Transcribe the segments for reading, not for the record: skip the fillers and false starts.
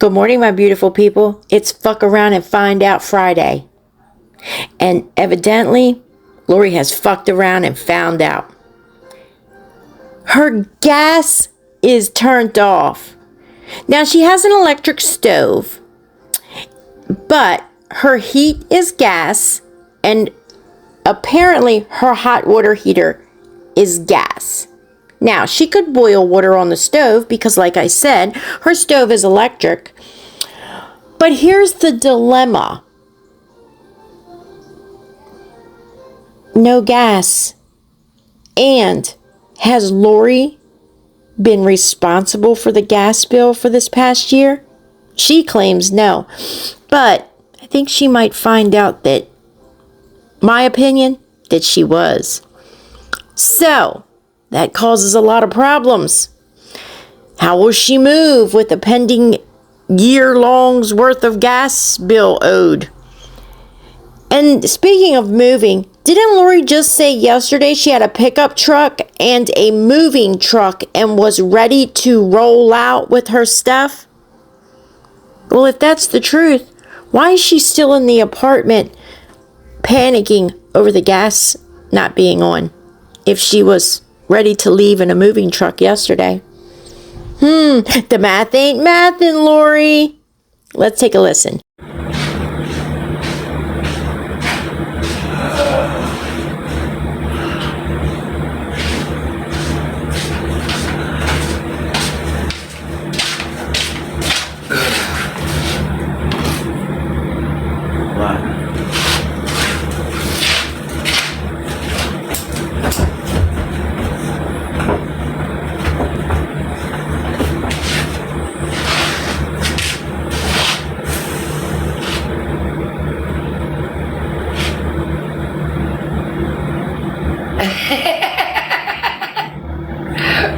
Good morning, my beautiful people. It's Fuck Around and Find Out Friday. And evidently, Lori has fucked around and found out. Her gas is turned off. Now, she has an electric stove, but her heat is gas, and apparently her hot water heater is gas. Now, she could boil water on the stove because, like I said, her stove is electric. But here's the dilemma. No gas. And has Lori been responsible for the gas bill for this past year? She claims no. But I think she might find out that, my opinion, that she was. So, that causes a lot of problems. How will she move with a pending year-long's worth of gas bill owed? And speaking of moving, didn't Lori just say yesterday she had a pickup truck and a moving truck and was ready to roll out with her stuff? Well, if that's the truth, why is she still in the apartment panicking over the gas not being on if she was ready to leave in a moving truck yesterday? The math ain't mathin', Lori. Let's take a listen.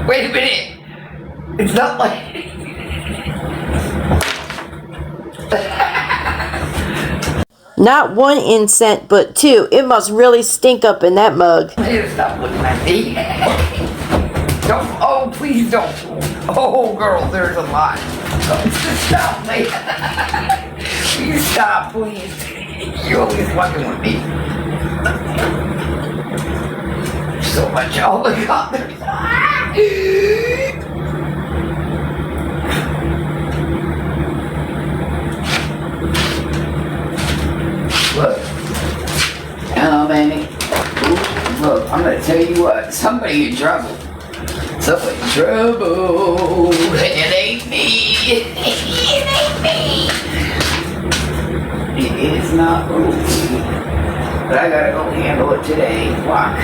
Wait a minute. It's not like... Not one incense, but two. It must really stink up in that mug. Please stop looking at me. Don't. Oh, please don't. Oh, girl, there's a lot. Stop me. Please stop, please. You're always fucking with me. So much. Oh my God, there's... Look. Hello, baby. Look, I'm gonna tell you what. Somebody in trouble. Somebody in trouble. It ain't me. It ain't me. It is not me. But I gotta go handle it today. Fuck.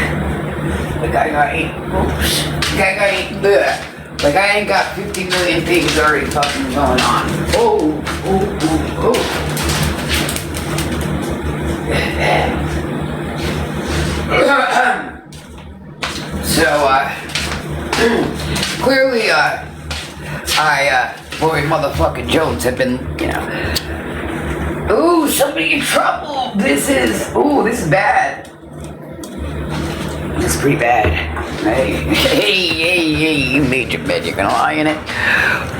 Like I got 8 oops. Like I ain't bleh. Like I ain't got 50 million things already fucking going on. Oh, oh, oh, oh. So, clearly, boy, motherfucking Jones have been, you know. Ooh, somebody in trouble. This is bad. This is pretty bad. Hey, you made your bed, you're gonna lie in it.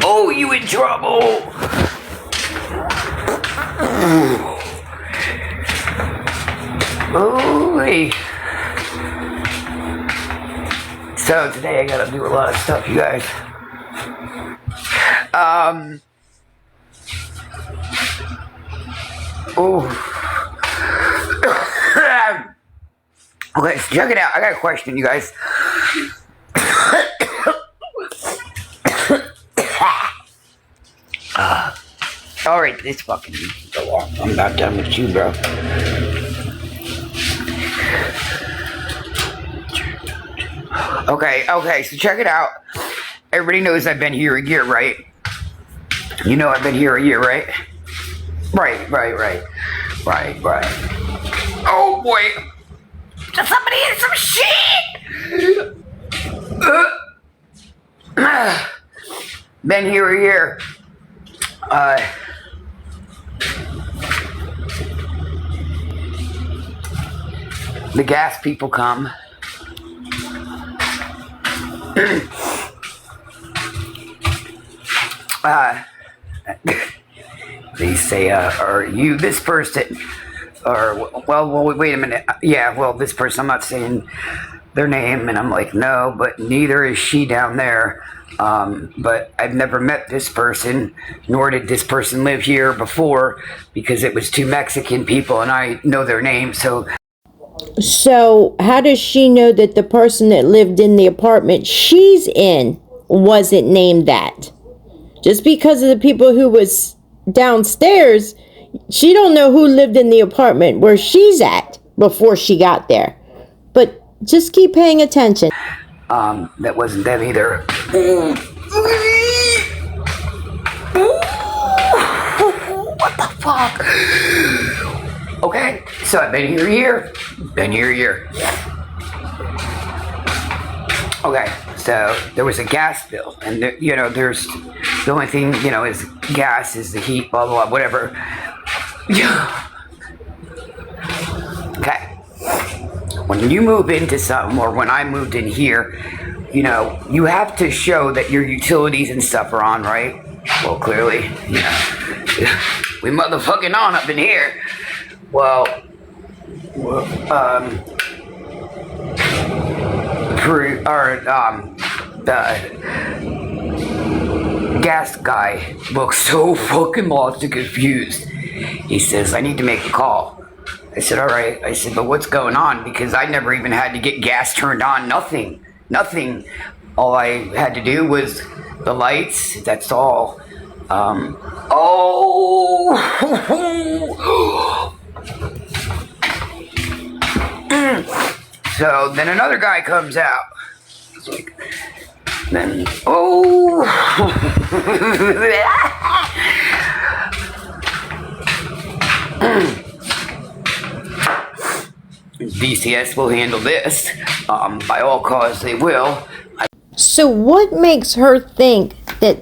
Oh, you in trouble. Ooh. So today I gotta do a lot of stuff, you guys. Okay, so check it out. I got a question, you guys. Alright, this fucking needs to go on. I'm not done with you, bro. Okay, so check it out. Everybody knows I've been here a year, right? You know I've been here a year, right? Right. Oh boy! Somebody hit some shit! Been here a year. The gas people come. they say, are you this person? Or, well, wait a minute. Yeah, well, this person, I'm not saying their name. And I'm like, no, but neither is she down there. But I've never met this person, nor did this person live here before, because it was two Mexican people and I know their names. So how does she know that the person that lived in the apartment she's in wasn't named that? Just because of the people who was downstairs, she don't know who lived in the apartment where she's at before she got there. But just keep paying attention. That wasn't them either. What the fuck? Okay, so I've been here a year. Okay, so there was a gas bill, and there's the only thing is gas is the heat, blah blah, blah whatever. Okay, when you move into something, or when I moved in here, you have to show that your utilities and stuff are on, right? Well, clearly, we motherfucking on up in here. Well, the gas guy looks so fucking lost and confused. He says, I need to make a call. I said, all right. I said, but what's going on? Because I never even had to get gas turned on. Nothing. All I had to do was the lights. That's all. So then another guy comes out. It's like, then, DCS will handle this. By all cause, they will. So what makes her think that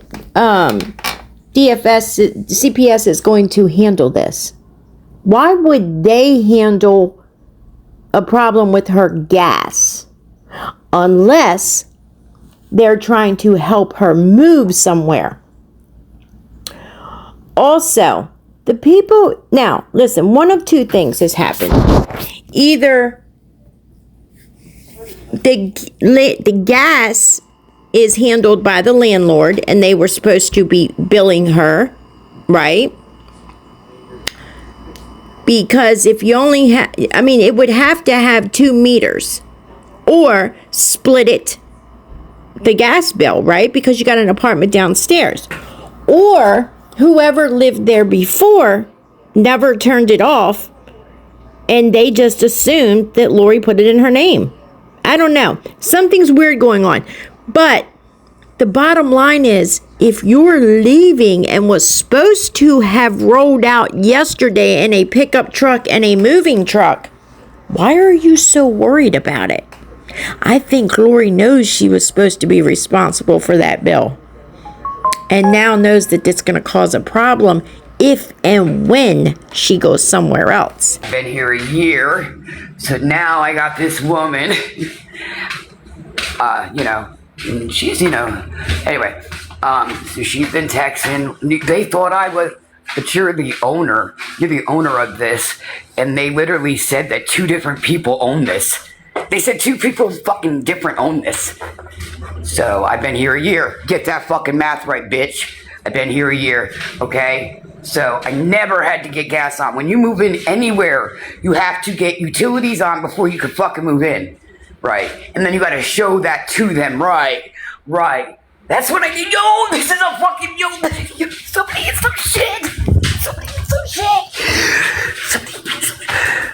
CPS is going to handle this? Why would they handle a problem with her gas unless they're trying to help her move somewhere? Also, the people, now listen, one of two things has happened. Either the gas is handled by the landlord and they were supposed to be billing her, right? Because if you only have, it would have to have 2 meters or split it, the gas bill, right? Because you got an apartment downstairs. Or whoever lived there before never turned it off and they just assumed that Lori put it in her name. I don't know. Something's weird going on. But the bottom line is, if you're leaving and was supposed to have rolled out yesterday in a pickup truck and a moving truck, why are you so worried about it? I think Lori knows she was supposed to be responsible for that bill and now knows that it's going to cause a problem if and when she goes somewhere else. I've been here a year, so now I got this woman, and she's, anyway, so she's been texting. They thought I was, but you're the owner of this, and they literally said that 2 different people own this. They said 2 people fucking different own this. So I've been here a year. Get that fucking math right, bitch. I've been here a year, okay? So I never had to get gas on. When you move in anywhere, you have to get utilities on before you can fucking move in, right? And then you gotta show that to them, right? That's what I need. Yo, this is a fucking, somebody get some shit.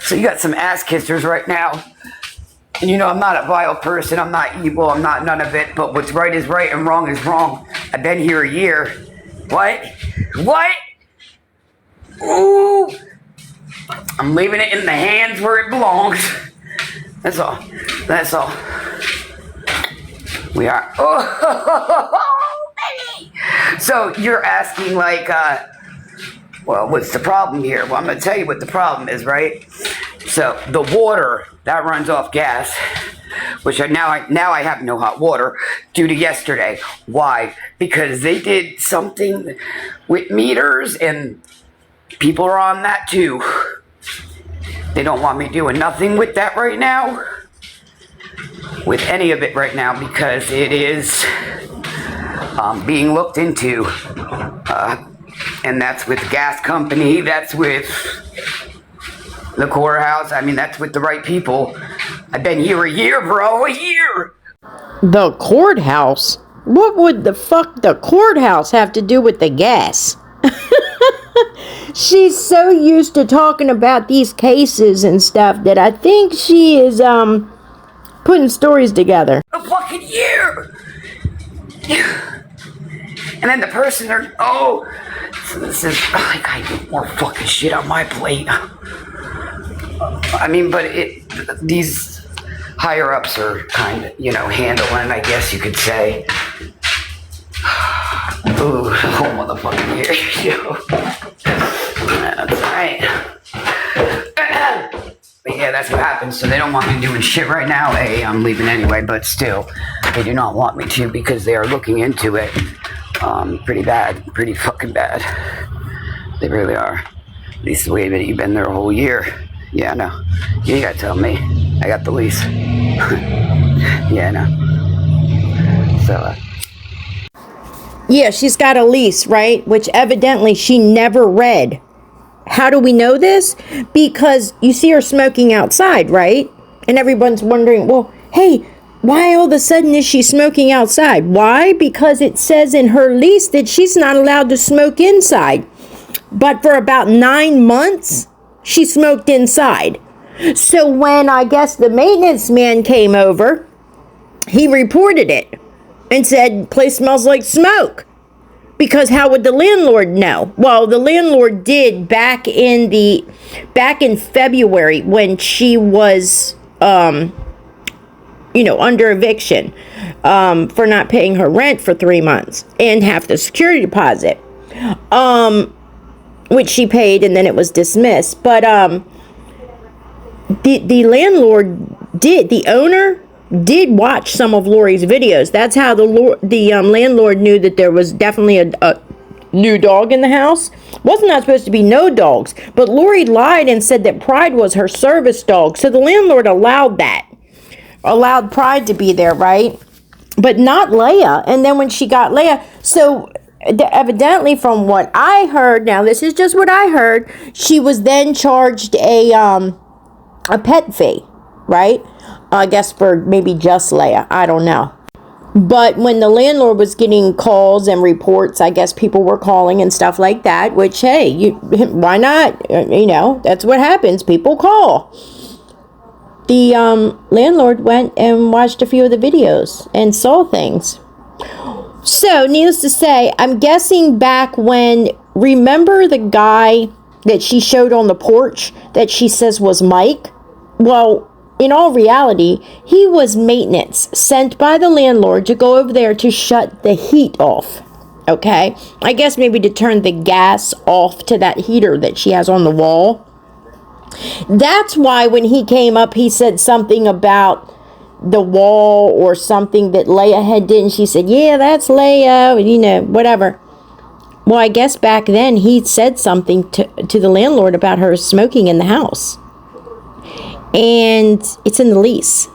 So you got some ass kissers right now. And I'm not a vile person, I'm not evil, I'm not none of it, but what's right is right and wrong is wrong. I've been here a year. What? Ooh! I'm leaving it in the hands where it belongs. That's all. We are. Oh, baby! So you're asking well, what's the problem here? Well, I'm going to tell you what the problem is, right? So the water, that runs off gas, which now I have no hot water due to yesterday. Why? Because they did something with meters and People are on that too. They don't want me doing nothing with that right now. With any of it right now, because it is being looked into. And that's with the gas company, that's with the courthouse. I mean, that's with the right people. I've been here a year, bro, a year. The courthouse? What would the fuck the courthouse have to do with the gas? She's so used to talking about these cases and stuff that I think she is putting stories together. A fucking year. And then the person so this is like, I get more fucking shit on my plate. I mean, but these higher ups are kind of, handling, I guess you could say. Ooh, whole motherfucking year, yo. That's right. But yeah, that's what happens. So they don't want me doing shit right now. Hey, I'm leaving anyway, but still, they do not want me to because they are looking into it. Pretty bad, pretty fucking bad. They really are. At least the way that you've been there a whole year. Yeah, no. You gotta tell me. I got the lease. Yeah, no. So, Yeah, she's got a lease, right? Which evidently she never read. How do we know this? Because you see her smoking outside, right? And everyone's wondering, well, hey, why all of a sudden is she smoking outside? Why? Because it says in her lease that she's not allowed to smoke inside. But for about 9 months, she smoked inside. So when I guess the maintenance man came over, he reported it and said, place smells like smoke. Because how would the landlord know? Well, the landlord did back in February when she was, under eviction for not paying her rent for 3 months and half the security deposit, which she paid and then it was dismissed. But the owner did watch some of Lori's videos. That's how the landlord knew that there was definitely a new dog in the house. Wasn't not supposed to be no dogs, but Lori lied and said that Pride was her service dog. So the landlord allowed Pride to be there, right? But not Leia. And then when she got Leia, so evidently from what I heard, now this is just what I heard, she was then charged a pet fee, right? I guess for maybe just Leia. I don't know. But when the landlord was getting calls and reports, I guess people were calling and stuff like that, which, hey, why not? That's what happens. People call. The landlord went and watched a few of the videos and saw things. So, needless to say, I'm guessing back when, remember the guy that she showed on the porch that she says was Mike? Well, in all reality, he was maintenance sent by the landlord to go over there to shut the heat off. Okay? I guess maybe to turn the gas off to that heater that she has on the wall. That's why when he came up, he said something about the wall or something that Leia had did. And she said, yeah, that's Leia, whatever. Well, I guess back then he said something to the landlord about her smoking in the house. And it's in the lease.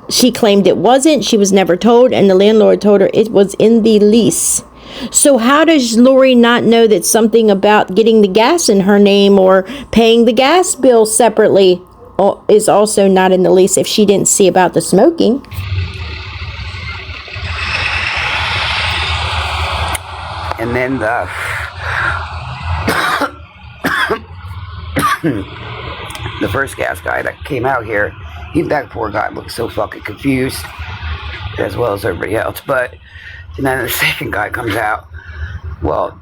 She claimed it wasn't. She was never told. And the landlord told her it was in the lease. So how does Lori not know that something about getting the gas in her name or paying the gas bill separately is also not in the lease if she didn't see about the smoking? And then the first gas guy that came out here, that poor guy looked so fucking confused, as well as everybody else. But and then the second guy comes out. Well,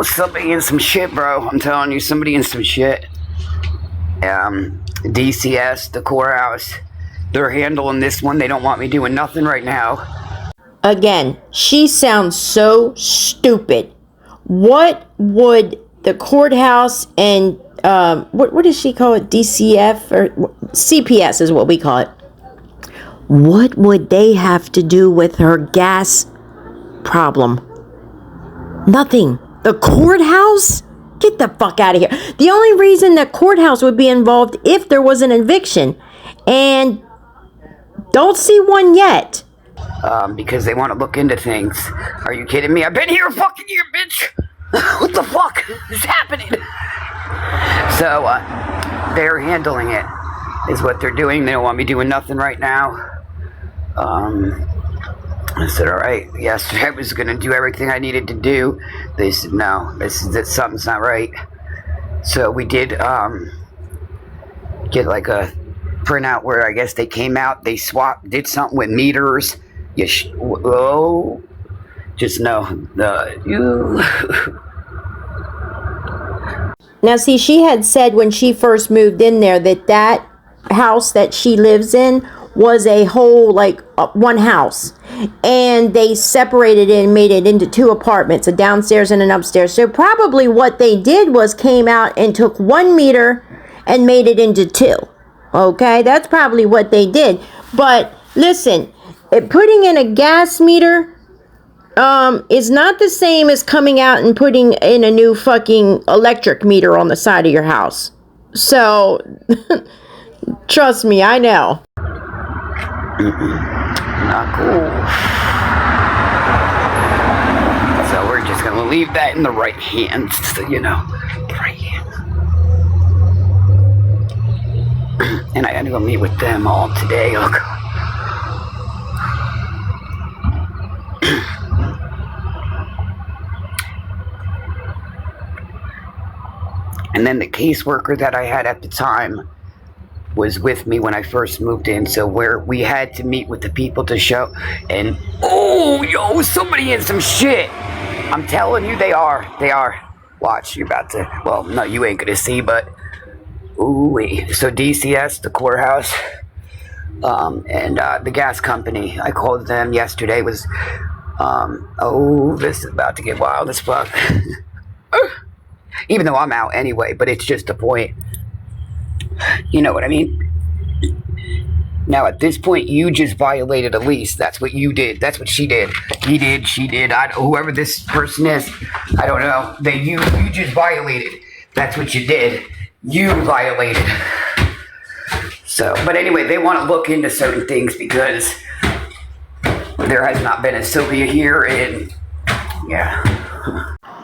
somebody in some shit, bro. I'm telling you, somebody in some shit. DCS, the courthouse, they're handling this one. They don't want me doing nothing right now. Again, she sounds so stupid. What would the courthouse and what does she call it? DCF or CPS is what we call it. What would they have to do with her gas problem? Nothing. The courthouse? Get the fuck out of here. The only reason the courthouse would be involved if there was an eviction. And don't see one yet. Because they want to look into things. Are you kidding me? I've been here a fucking year, bitch. What the fuck is happening? So, they're handling it, is what they're doing. They don't want me doing nothing right now. I said, all right. Yesterday I was going to do everything I needed to do. They said, no, something's not right. So we did get like a printout where I guess they came out, they did something with meters. Just know you. Now, see, she had said when she first moved in there that house that she lives in was a whole, like, one house. And they separated it and made it into two apartments, a downstairs and an upstairs. So probably what they did was came out and took 1 meter and made it into 2. Okay, that's probably what they did. But listen, putting in a gas meter is not the same as coming out and putting in a new fucking electric meter on the side of your house. So, trust me, I know. Not cool. So we're just gonna leave that in the right hands, you know. Right hand. And I gotta go meet with them all today. Oh, God. And then the caseworker that I had at the time was with me when I first moved in, so we had to meet with the people to show, and somebody in some shit. I'm telling you, they are. Watch, you're about to, well, no, you ain't gonna see, but, so DCS, the courthouse, and the gas company, I called them yesterday, was, this is about to get wild as fuck. Even though I'm out anyway, but it's just a point. You know what I mean? Now, at this point, you just violated a lease. That's what you did. That's what she did. He did. She did. Whoever this person is, I don't know. You just violated. That's what you did. You violated. So, but anyway, they want to look into certain things because there has not been a Sylvia here, and yeah.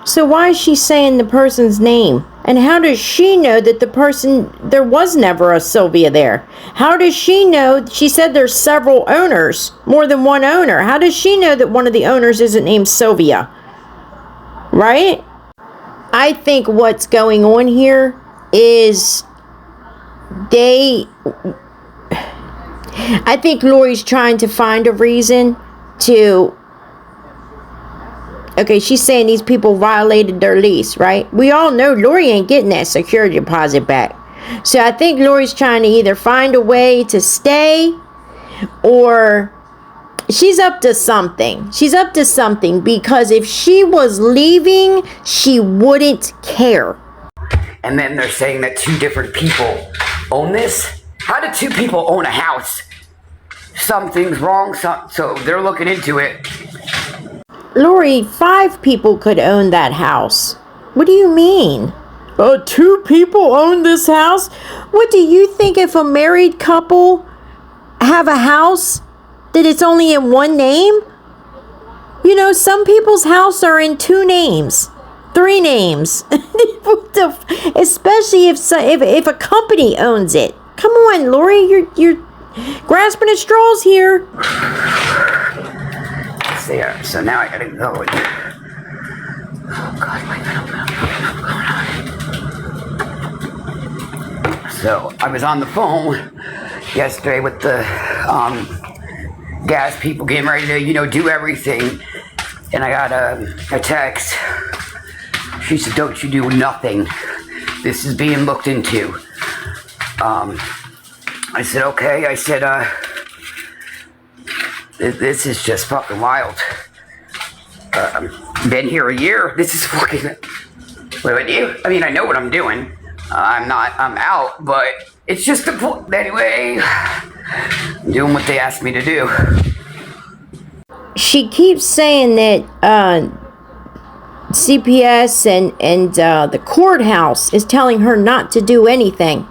So why is she saying the person's name? And how does she know that there was never a Sylvia there? How does she know? She said there's several owners, more than one owner. How does she know that one of the owners isn't named Sylvia? Right? I think what's going on here is I think Lori's trying to find a reason to... Okay, she's saying these people violated their lease, right? We all know Lori ain't getting that security deposit back. So I think Lori's trying to either find a way to stay, or she's up to something. She's up to something, because if she was leaving, she wouldn't care. And then they're saying that 2 different people own this? How do 2 people own a house? Something's wrong, so they're looking into it. Lori, 5 people could own that house. What do you mean? 2 people own this house? What do you think if a married couple have a house that it's only in one name? You know, some people's house are in 2 names, 3 names. Especially if a company owns it. Come on, Lori, you're grasping at straws here. There. So now I gotta go. Oh God, what's going on? So I was on the phone yesterday with the gas people getting ready to, do everything, and I got a text. She said, "Don't you do nothing. This is being looked into." I said, "Okay." I said, This is just fucking wild. Been here a year. This is fucking... What about you? I mean, I know what I'm doing. I'm out, but it's just a point. Anyway, I'm doing what they asked me to do. She keeps saying that CPS and the courthouse is telling her not to do anything.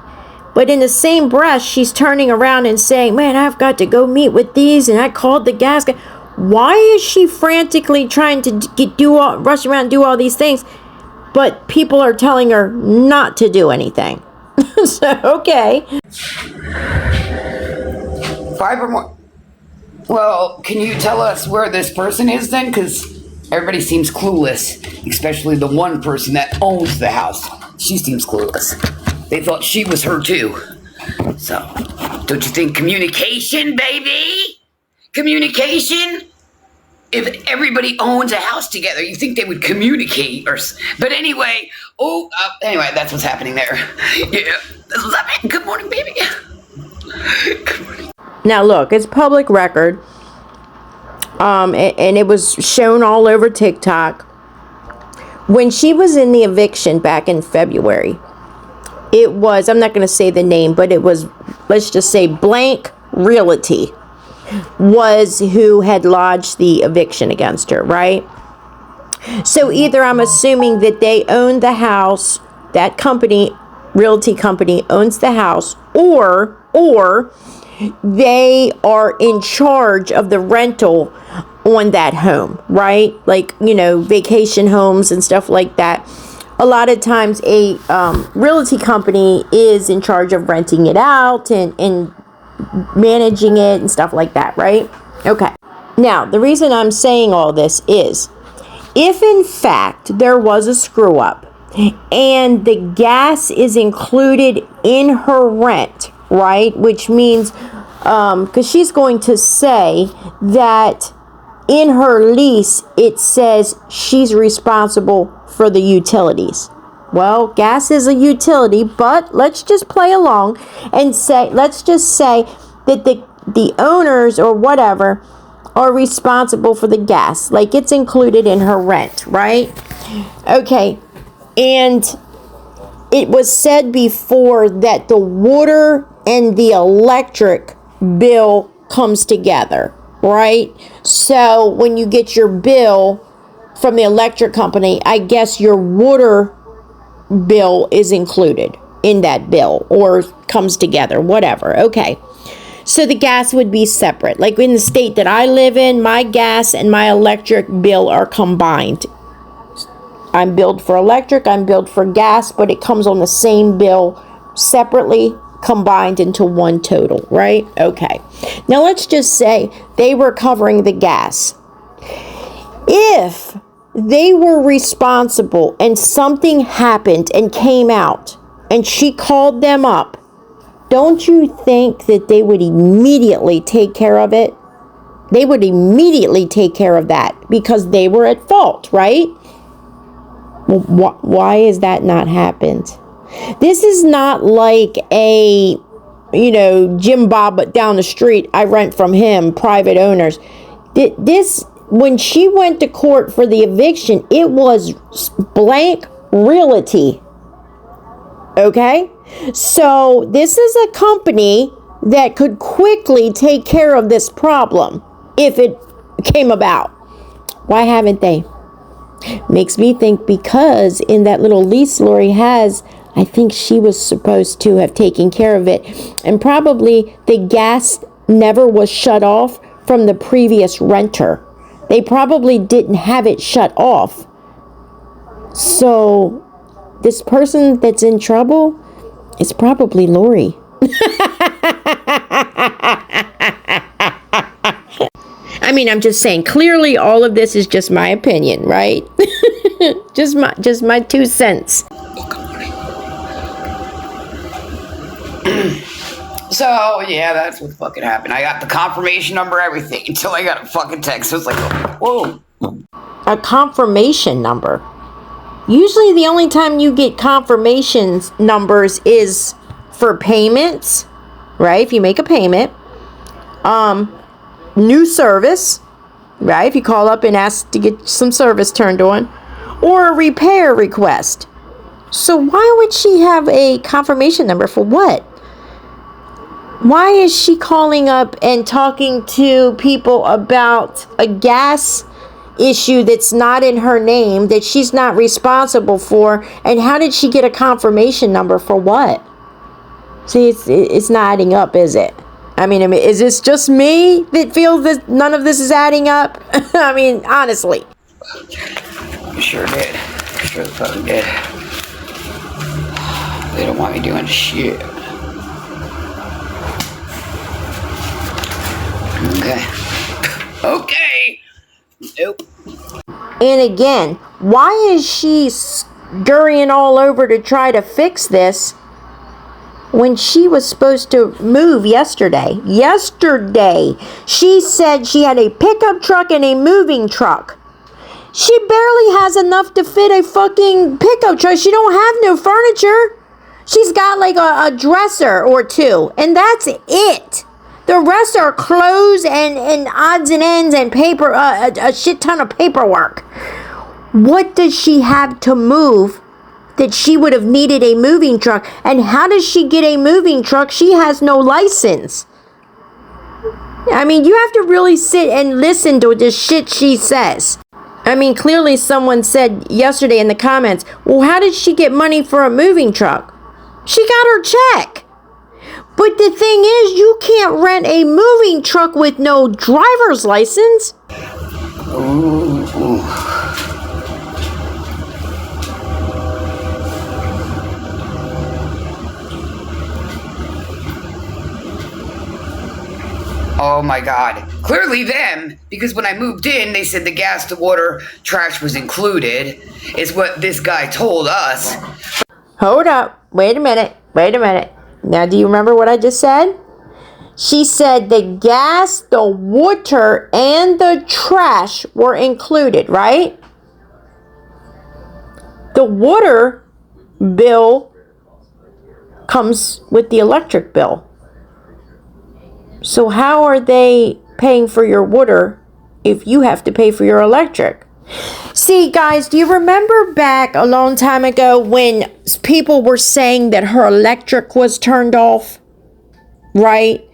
But in the same breath, she's turning around and saying, man, I've got to go meet with these, and I called the gas guy. Why is she frantically trying to rush around and do all these things, but people are telling her not to do anything? So, okay. 5 or more. Well, can you tell us where this person is then? Because everybody seems clueless, especially the one person that owns the house. She seems clueless. They thought she was her too. So, don't you think communication, baby? Communication? If everybody owns a house together, you think they would communicate? But anyway, anyway, that's what's happening there. Yeah, that's what's happening. Good morning, baby. Good morning. Now look, it's public record. And it was shown all over TikTok. When she was in the eviction back in February, it was, I'm not going to say the name, but it was, let's just say Blank Realty was who had lodged the eviction against her, right? So either I'm assuming that they own the house, that company, realty company owns the house, or they are in charge of the rental on that home, right? Like, vacation homes and stuff like that. A lot of times a realty company is in charge of renting it out and managing it and stuff like that, right? Okay. Now, the reason I'm saying all this is, if in fact there was a screw up and the gas is included in her rent, right? Which means, because she's going to say that in her lease, it says she's responsible for the utilities. Well, gas is a utility, but let's just play along and let's just say that the owners or whatever are responsible for the gas. Like, it's included in her rent, right? Okay. And it was said before that the water and the electric bill comes together, right? So when you get your bill from the electric company, I guess your water bill is included in that bill or comes together, whatever. Okay. So the gas would be separate. Like in the state that I live in, my gas and my electric bill are combined. I'm billed for electric, I'm billed for gas, but it comes on the same bill separately, combined into one total, right? Okay. Now let's just say they were covering the gas. If they were responsible and something happened and came out and she called them up, don't you think that they would immediately take care of it? They would immediately take care of that because they were at fault, right? Well, why is that not happened? This is not like a, Jim Bob down the street. I rent from him, private owners. This, when she went to court for the eviction, it was Blank Realty. Okay? So this is a company that could quickly take care of this problem if it came about. Why haven't they? Makes me think because in that little lease Lori has, I think she was supposed to have taken care of it. And probably the gas never was shut off from the previous renter. They probably didn't have it shut off. So this person that's in trouble is probably Lori. I mean, I'm just saying, clearly all of this is just my opinion, right? just my 2 cents. So, yeah, that's what fucking happened. I got the confirmation number, everything, until I got a fucking text. It was like, whoa. A confirmation number? Usually the only time you get confirmation numbers is for payments, right? If you make a payment. New service, right? If you call up and ask to get some service turned on. Or a repair request. So why would she have a confirmation number for what? Why is she calling up and talking to people about a gas issue that's not in her name, that she's not responsible for, and how did she get a confirmation number for what? See, it's not adding up, is it? I mean, is this just me that feels that none of this is adding up? I mean, honestly. Sure did. Sure the fuck did. They don't want me doing shit. Okay. Okay. Nope. And again, why is she scurrying all over to try to fix this when she was supposed to move yesterday? Yesterday, she said she had a pickup truck and a moving truck. She barely has enough to fit a fucking pickup truck. She don't have no furniture. She's got like a dresser or two, and that's it. The rest are clothes and odds and ends and paper, a shit ton of paperwork. What does she have to move that she would have needed a moving truck? And how does she get a moving truck? She has no license. I mean, you have to really sit and listen to the shit she says. I mean, clearly someone said yesterday in the comments, well, how did she get money for a moving truck? She got her check. But the thing is, you can't rent a moving truck with no driver's license. Ooh. Oh my God. Clearly them, because when I moved in, they said the gas, the water, trash was included, is what this guy told us. Hold up. Wait a minute. Now, do you remember what I just said? She said the gas, the water, and the trash were included, right? The water bill comes with the electric bill. So how are they paying for your water if you have to pay for your electric? See, guys, do you remember back a long time ago when people were saying that her electric was turned off? Right?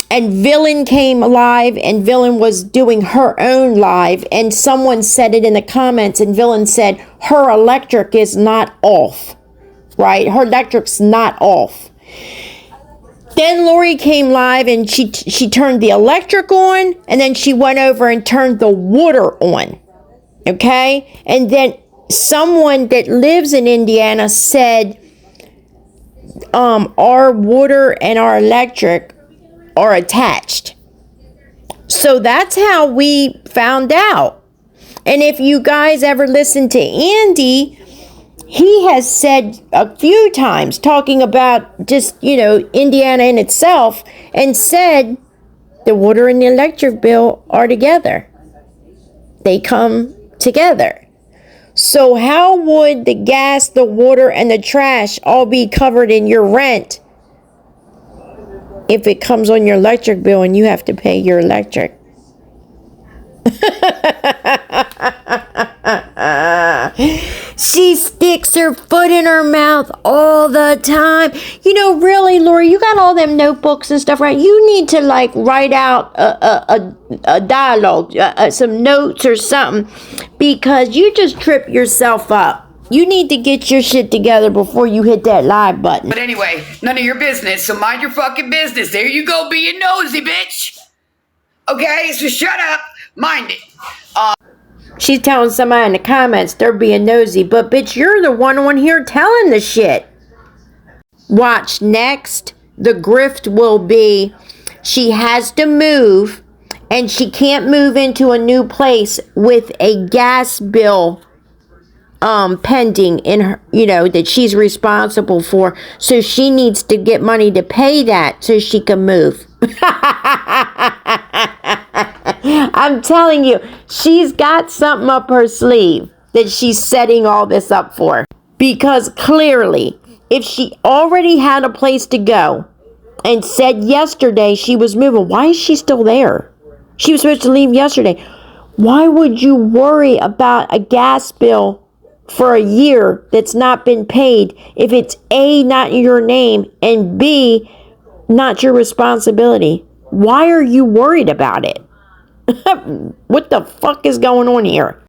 And Villain came live, and Villain was doing her own live, and someone said it in the comments, and Villain said her electric is not off. Right? Her electric's not off. Then Lori came live and she turned the electric on, and then she went over and turned the water on. Okay? And then someone that lives in Indiana said our water and our electric are attached. So that's how we found out. And if you guys ever listen to Andy, he has said a few times, talking about just, Indiana in itself, and said the water and the electric bill are together. They come together. So how would the gas, the water, and the trash all be covered in your rent if it comes on your electric bill and you have to pay your electric? She sticks her foot in her mouth all the time. Really, Lori, you got all them notebooks and stuff, right? You need to write out a dialogue, some notes or something, because you just trip yourself up. You need to get your shit together before you hit that live button. But anyway, none of your business, so mind your fucking business. There you go, being nosy, bitch. Okay, so shut up. Mind it. She's telling somebody in the comments they're being nosy, but bitch, you're the one on here telling the shit. Watch, next, the grift will be she has to move, and she can't move into a new place with a gas bill pending in her, that she's responsible for. So she needs to get money to pay that so she can move. I'm telling you, she's got something up her sleeve that she's setting all this up for. Because clearly, if she already had a place to go and said yesterday she was moving, why is she still there? She was supposed to leave yesterday. Why would you worry about a gas bill for a year that's not been paid if it's A, not in your name, and B, not your responsibility? Why are you worried about it? What the fuck is going on here?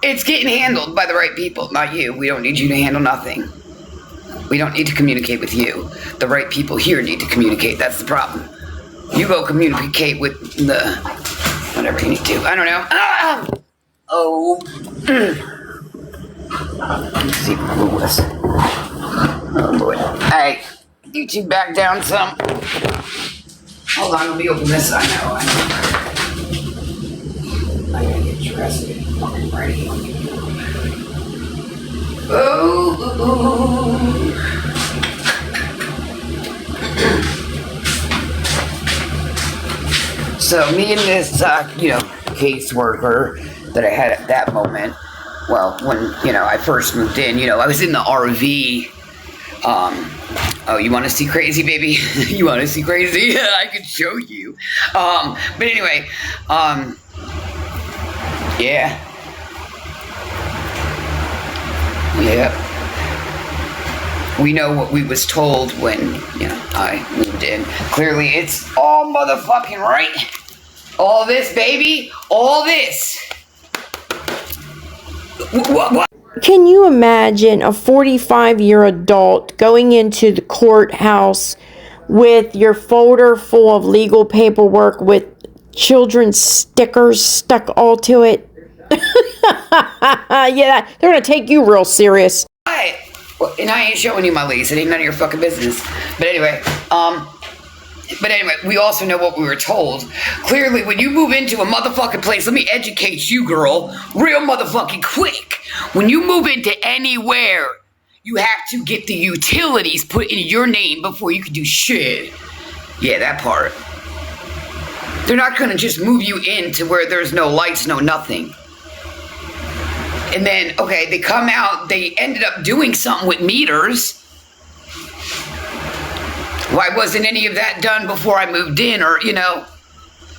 It's getting handled by the right people, not you. We don't need you to handle nothing. We don't need to communicate with you. The right people here need to communicate. That's the problem. You go communicate with the whatever you need to. I don't know. Oh. Let's see who it was. Oh boy. Alright. You two back down some. Hold on, let me open this. I know. I gotta get dressed and fucking ready. Oh. So me and this, caseworker that I had at that moment, well, when, I first moved in, I was in the RV. Oh, you want to see crazy, baby? You want to see crazy? I could show you. But anyway, yeah. Yep. We know what we was told when, I moved in. Clearly, it's all motherfucking right. All this, baby. All this. What? Can you imagine a 45-year adult going into the courthouse with your folder full of legal paperwork with children's stickers stuck all to it? Yeah, they're going to take you real serious. Right. Well, and I ain't showing you my lease. It ain't none of your fucking business. But anyway, we also know what we were told. Clearly, when you move into a motherfucking place, let me educate you, girl, real motherfucking quick. When you move into anywhere, you have to get the utilities put in your name before you can do shit. Yeah, that part. They're not gonna just move you into where there's no lights, no nothing. And then, okay, they come out, they ended up doing something with meters. Why wasn't any of that done before I moved in, or,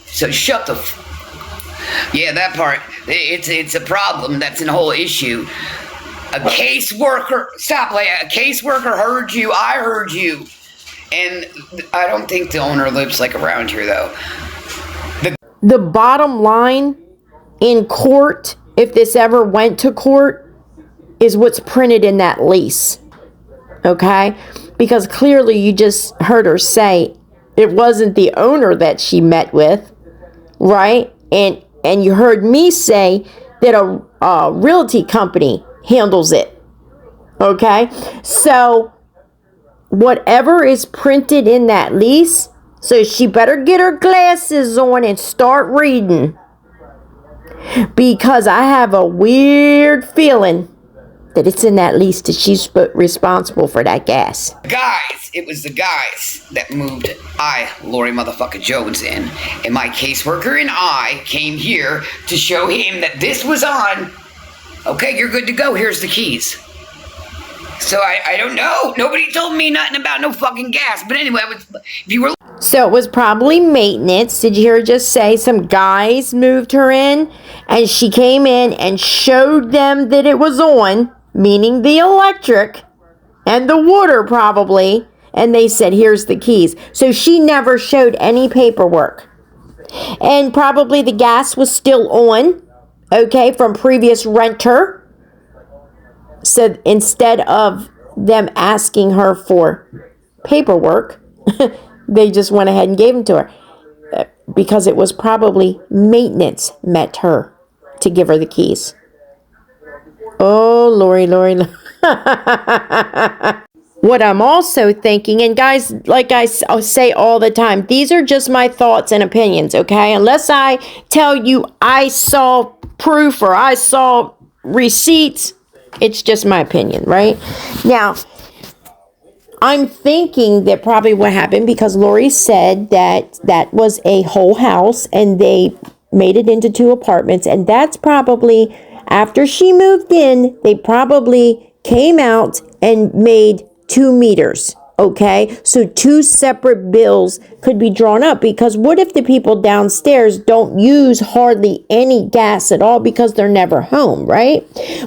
So shut the yeah, that part. It's a problem. That's a whole issue. A caseworker, stop, Leia. A caseworker heard you. I heard you. And I don't think the owner lives, around here, though. The bottom line in court, if this ever went to court, is what's printed in that lease. Okay? Because clearly you just heard her say it wasn't the owner that she met with, right? And you heard me say that a realty company handles it. Okay? So whatever is printed in that lease, so she better get her glasses on and start reading. Because I have a weird feeling that it's in that lease that she's responsible for that gas. Guys, it was the guys that moved Lori motherfucker Jones in. And my caseworker and I came here to show him that this was on. Okay, you're good to go. Here's the keys. So I don't know. Nobody told me nothing about no fucking gas. But anyway, if you were... So it was probably maintenance. Did you hear her just say some guys moved her in? And she came in and showed them that it was on, meaning the electric and the water probably. And they said, here's the keys. So she never showed any paperwork. And probably the gas was still on, okay, from previous renter. So instead of them asking her for paperwork, they just went ahead and gave them to her. Because it was probably maintenance met her to give her the keys. Oh, Lori. What I'm also thinking, and guys, like I say all the time, these are just my thoughts and opinions, okay? Unless I tell you I saw proof or I saw receipts, it's just my opinion, right? Now, I'm thinking that probably what happened, because Lori said that was a whole house and they made it into 2 apartments, and that's probably after she moved in, they probably came out and made 2 meters. Okay, so 2 separate bills could be drawn up, because what if the people downstairs don't use hardly any gas at all because they're never home, right?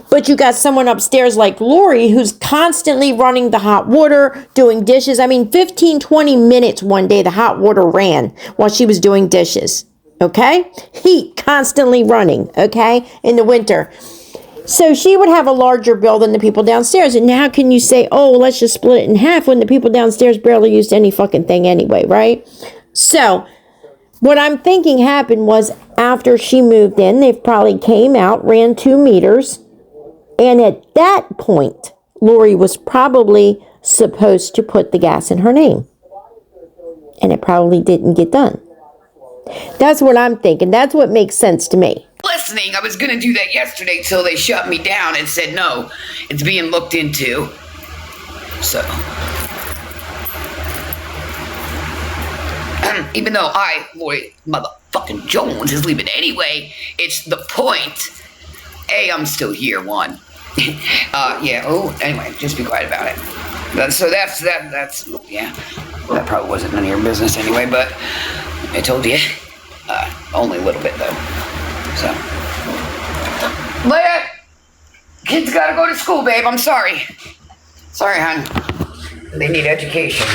But you got someone upstairs like Lori who's constantly running the hot water, doing dishes. I mean, 15, 20 minutes one day the hot water ran while she was doing dishes. okay? Heat constantly running, okay, in the winter. So she would have a larger bill than the people downstairs. And how can you say, oh, let's just split it in half when the people downstairs barely used any fucking thing anyway, right? So what I'm thinking happened was after she moved in, they probably came out, ran 2 meters. And at that point, Lori was probably supposed to put the gas in her name. And it probably didn't get done. That's what I'm thinking. That's what makes sense to me. Listening, I was gonna do that yesterday till they shut me down and said no, it's being looked into. So, even though Lloyd motherfucking Jones is leaving anyway, it's the point. I'm still here, one. Yeah, anyway, just be quiet about it. So that's, yeah, that probably wasn't none of your business anyway, but I told you, only a little bit though. So, Leia, kids gotta go to school, babe. I'm sorry. Sorry, hon. They need education.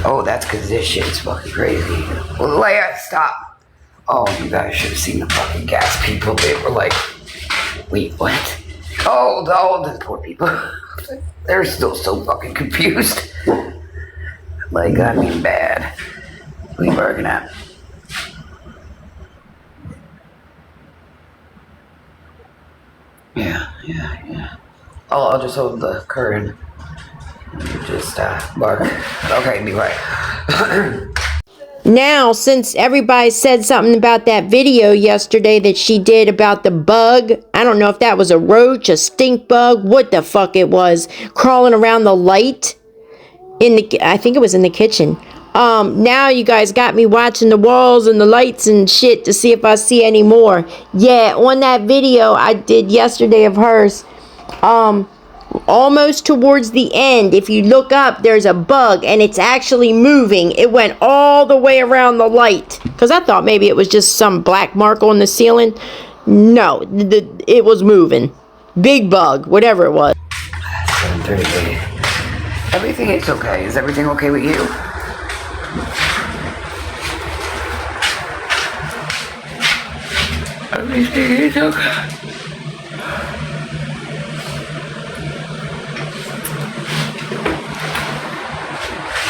Oh, that's because this shit's fucking crazy. Well, Leia, stop. Oh, you guys should have seen the fucking gas people. They were like, wait, what? Oh, the poor people. They're still so fucking confused. Like, I mean, bad. What are you bargaining at? Yeah. Oh, I'll just hold the current. You just bark. Okay, be quiet. Now, since everybody said something about that video yesterday that she did about the bug, I don't know if that was a roach, a stink bug, what the fuck it was, crawling around the light I think it was in the kitchen. Now you guys got me watching the walls and the lights and shit to see if I see any more. Yeah, on that video I did yesterday of hers, almost towards the end, if you look up, there's a bug and it's actually moving. It went all the way around the light because I thought maybe it was just some black mark on the ceiling. No, it was moving. Big bug, whatever it was. 7:30. Everything is okay. Is everything okay with you? Everything is okay.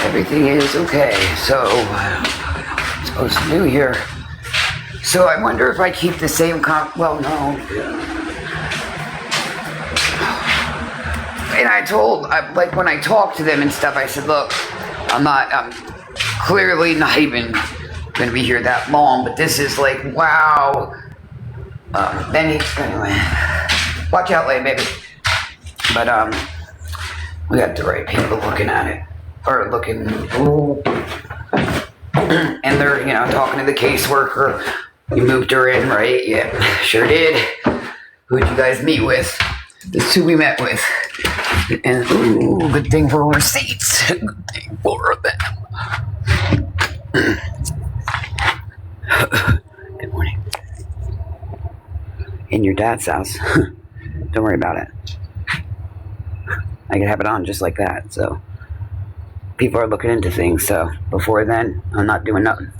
Everything is okay. So, I'm supposed to do here. So I wonder if I keep the same well, no. And I told, like when I talked to them and stuff, I said, look, I'm clearly not even going to be here that long, but this is like, wow. Anyway, watch out, lady, baby. But, we got the right people looking at it, or looking, and they're, talking to the caseworker. You moved her in, right? Yeah, sure did. Who'd you guys meet with? That's who we met with. And, good thing for receipts. Good thing for them. Good morning. In your dad's house. Don't worry about it. I can have it on just like that, so. People are looking into things, so before then, I'm not doing nothing.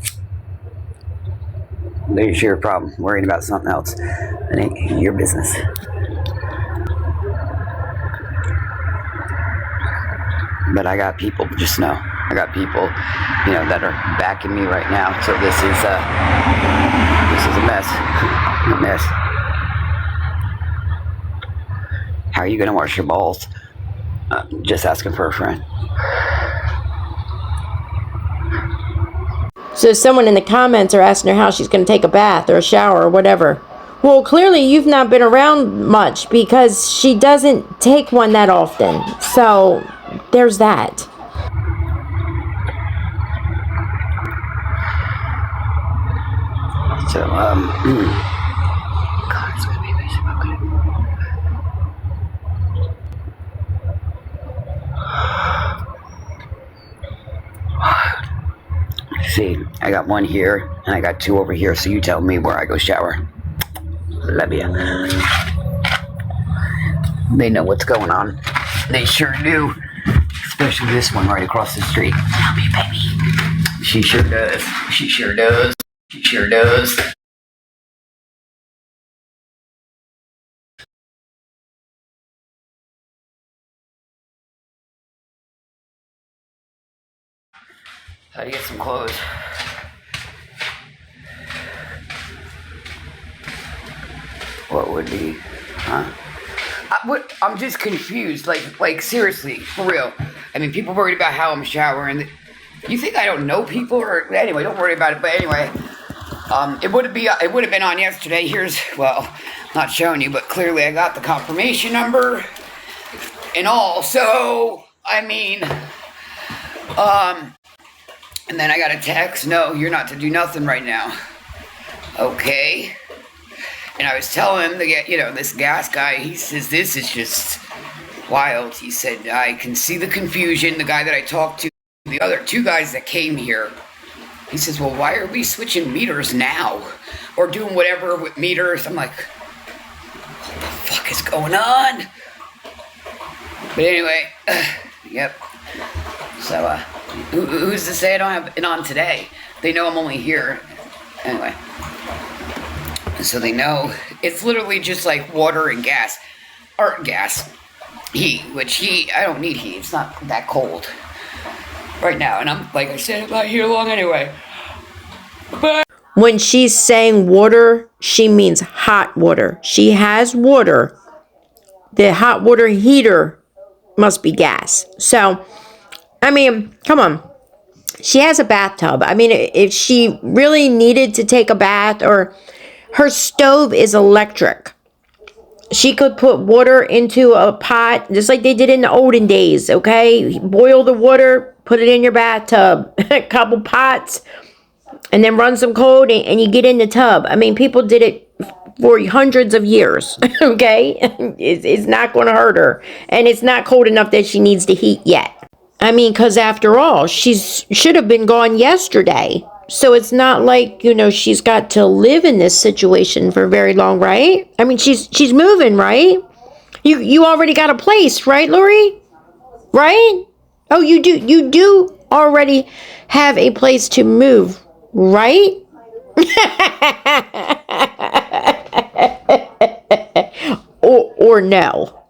There's your problem, worrying about something else. It ain't your business. But I got people, just know. I got people, that are backing me right now. So this is a mess. A mess. How are you gonna wash your balls? Just asking for a friend. So someone in the comments are asking her how she's going to take a bath or a shower or whatever. Well, clearly you've not been around much because she doesn't take one that often. So there's that. So, God, it's gonna be busy. Okay. See, I got one here and I got two over here, so you tell me where I go shower. Love ya. They know what's going on. They sure do. Especially this one right across the street. Tell me, baby. She sure does. She sure does. She sure does. How do you get some clothes? What would be? Huh? I'm just confused. Like seriously, for real. I mean, people worried about how I'm showering. You think I don't know people, or anyway? Don't worry about it. But anyway, it would have been on yesterday. Here's not showing you, but clearly I got the confirmation number and all. So I mean, and then I got a text. No, you're not to do nothing right now. Okay. And I was telling him, this gas guy, he says, this is just wild. He said, I can see the confusion. The guy that I talked to, the other two guys that came here, he says, well, why are we switching meters now? Or doing whatever with meters? I'm like, what the fuck is going on? But anyway, yep. So, who's to say I don't have it on today? They know I'm only here. Anyway. So they know it's literally just like water and gas. Or gas. Heat. Which I don't need heat. It's not that cold right now. And I'm, like I said, I'm not here long anyway. But when she's saying water, she means hot water. She has water. The hot water heater must be gas. So, I mean, come on. She has a bathtub. I mean, if she really needed to take a bath, or her stove is electric. She could put water into a pot, just like they did in the olden days, okay? Boil the water, put it in your bathtub, a couple pots, and then run some cold, and you get in the tub. I mean, people did it for hundreds of years, okay? It's not going to hurt her. And it's not cold enough that she needs to heat yet. I mean, because after all, should have been gone yesterday. So it's not like, she's got to live in this situation for very long, right? I mean, she's moving, right? You already got a place, right, Lori? Right? Oh, you do already have a place to move, right? or no.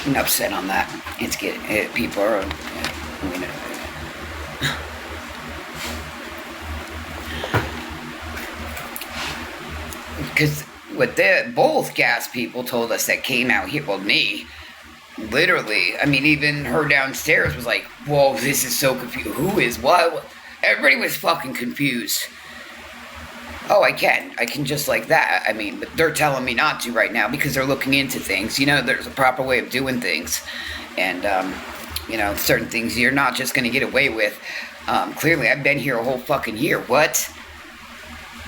I'm upset on that. It's getting people are, because what both gas people told us that came out here, well, me, literally, I mean, even her downstairs was like, whoa, this is so confused. Who is what? Everybody was fucking confused. Oh, I can just like that. I mean, but they're telling me not to right now because they're looking into things. There's a proper way of doing things. And, certain things you're not just going to get away with. Clearly, I've been here a whole fucking year. What?